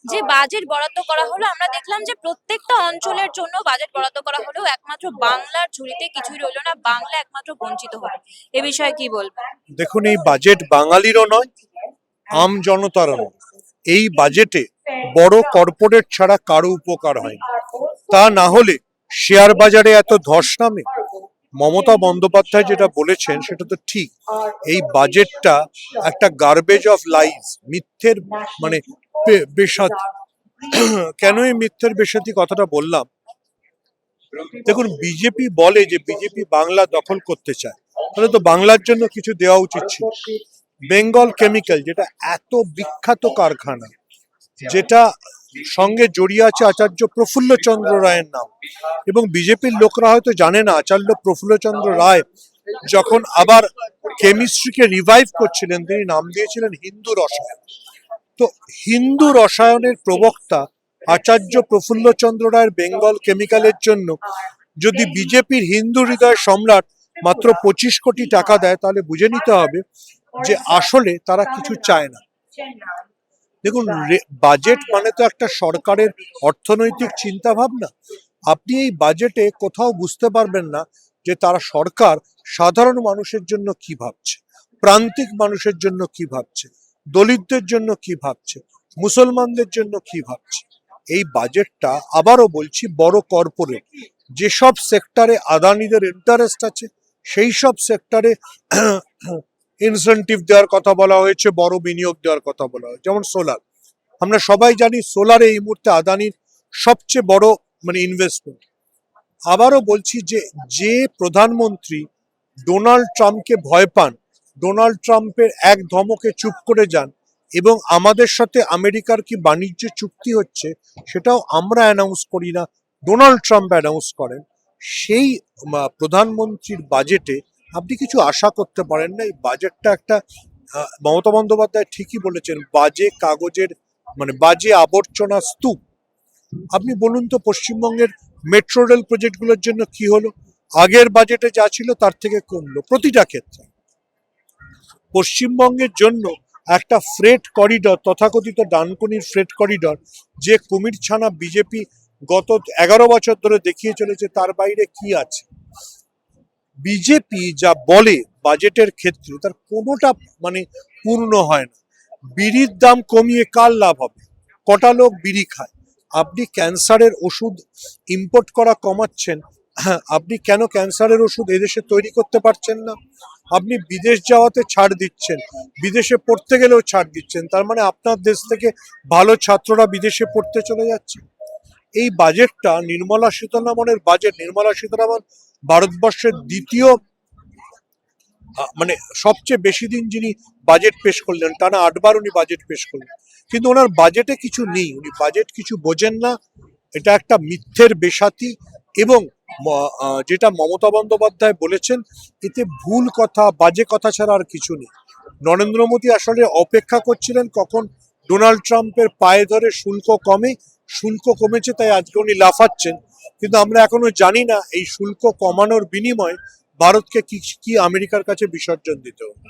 যে বাজেট বরাদ্দ করা হলো, আমরা দেখলাম যে প্রত্যেকটা অঞ্চলের জন্য বাজেট বরাদ্দ করা হলেও একমাত্র বাংলার ঝুলিতে কিছুই রইলো না, বাংলা একমাত্র বঞ্চিত হলো। এ বিষয়ে কি বলবেন? দেখুন, এই বাজেট বাঙালিরও নয়, আম জনতারও নয়। এই বাজেটে বড় কর্পোরেট ছাড়া কারো উপকার হয়নি। তা না হলে শেয়ার বাজারে এত ধস নামে? মমতা বন্দ্যোপাধ্যায় যেটা বলেছেন সেটা তো ঠিক। এই বাজেটটা একটা গার্বেজ অফ লাইজ, মিথ্যের মানে বেসাত। কেন এই মিথ্যের বেসাতি কথাটা বললাম? দেখুন, বিজেপি বলে যে বিজেপি বাংলা দখল করতে চায়, তাহলে তো বাংলার জন্য কিছু দেওয়া উচিত ছিল। বেঙ্গল কেমিক্যাল, যেটা এত বিখ্যাত কারখানা, যেটা সঙ্গে জড়িয়ে আছে আচার্য প্রফুল্লচন্দ্র রায়ের নাম, এবং বিজেপির লোকরা হয়তো জানে না আচার্য প্রফুল্লচন্দ্র রায় যখন আবার কেমিস্ট্রিকে রিভাইভ করছিলেন, তিনি নাম দিয়েছিলেন হিন্দু রসায়ন। তো হিন্দু রসায়নের প্রবক্তা আচার্য প্রফুল্লচন্দ্র রায়ের বেঙ্গল কেমিক্যালের জন্য যদি বিজেপির হিন্দু হৃদয় সম্রাট মাত্র 25 কোটি টাকা দেয়, তাহলে বুঝে নিতে হবে যে আসলে তারা কিছু চায় না। দেখুন, বাজেট মানে তো একটা সরকারের অর্থনৈতিক চিন্তা ভাবনা। আপনি এই বাজেটে কোথাও বুঝতে পারবেন না যে তারা সরকার সাধারণ মানুষের জন্য কি ভাবছে, প্রান্তিক মানুষের জন্য কি ভাবছে, দলিতদের জন্য কি ভাবছে, মুসলমানদের জন্য কি ভাবছে। এই বাজেটটা, আবারও বলছি, বড় কর্পোরেট যেসব সেক্টরে আদানিদের ইন্টারেস্ট আছে সেই সব সেক্টরে ইনসেন্টিভ দেওয়ার কথা বলা হয়েছে, বড় বিনিয়োগ দেওয়ার কথা বলা হয়েছে। যেমন সোলার, আমরা সবাই জানি সোলারে এই মুহূর্তে আদানির সবচেয়ে বড় ইনভেস্টমেন্ট। আবারও বলছি যে যে প্রধানমন্ত্রী ডোনাল্ড ট্রাম্পকে ভয় পান, ডোনাল্ড ট্রাম্পের এক ধমকে চুপ করে যান, এবং আমাদের সাথে আমেরিকার কি বাণিজ্য চুক্তি হচ্ছে সেটাও আমরা অ্যানাউন্স করি না, ডোনাল্ড ট্রাম্প অ্যানাউন্স করেন, সেই প্রধানমন্ত্রীর বাজেটে আপনি কিছু আশা করতে পারেন না। এই বাজেটটা একটা, মমতা বন্দ্যোপাধ্যায় ঠিকই বলেছেন, বাজে কাগজের বাজে আবর্জনা স্তূপ। আপনি বলুন তো, পশ্চিমবঙ্গের মেট্রো রেল প্রজেক্টগুলোর জন্য কি হলো? আগের বাজেটে যা ছিল তার থেকে কমলো প্রতিটা ক্ষেত্রে। পশ্চিমবঙ্গের জন্য একটা ফ্রেট করিডর, তথাকথিত ডানকুনির ফ্রেট করিডর, যে কুমির ছানা বিজেপি গত 11 বছর ধরে দেখিয়ে চলেছে, তার বাইরে কি আছে? বিজেপি যা বলে বাজেটের ক্ষেত্রে তার কোনোটা পূর্ণ হয় না। বিড়ির দাম কমিয়ে কার লাভ হবে? কটা লোক বিড়ি খায়? আপনি ক্যান্সারের ওষুধ ইম্পোর্ট করা কমাচ্ছেন, আপনি কেন ক্যান্সারের ওষুধ এদেশে তৈরি করতে পারছেন না? আপনি বিদেশ যাওয়াতে ছাড় দিচ্ছেন, বিদেশে পড়তে গেলেও ছাড় দিচ্ছেন, তার মানে আপনার দেশ থেকে ভালো ছাত্ররা বিদেশে পড়তে চলে যাচ্ছে। এই বাজেটটা নির্মলা সীতারামনের বাজেট। নির্মলা সীতারামন ভারতবর্ষের দ্বিতীয় সবচেয়ে বেশি দিন যিনি বাজেট পেশ করলেন, টানা 8 বার উনি বাজেট পেশ করলেন, কিন্তু ওনার বাজেটে কিছু নেই, উনি বাজেট কিছু বোঝেন না। এটা একটা মিথ্যের বেসাতি, এবং যেটা মমতা বন্দ্যোপাধ্যায় বলেছেন, এতে ভুল কথা, বাজে কথা ছাড়া আর কিছু নেই। নরেন্দ্র মোদী আসলে অপেক্ষা করছিলেন কখন ডোনাল্ড ট্রাম্পের পায়ে ধরে শুল্ক কমে। শুল্ক কমেছে তাই আজকে উনি লাফাচ্ছেন, কিন্তু আমরা এখনো জানি না এই শুল্ক কমানোর বিনিময়ে ভারতকে কি আমেরিকার কাছে বিসর্জন দিতে হবে।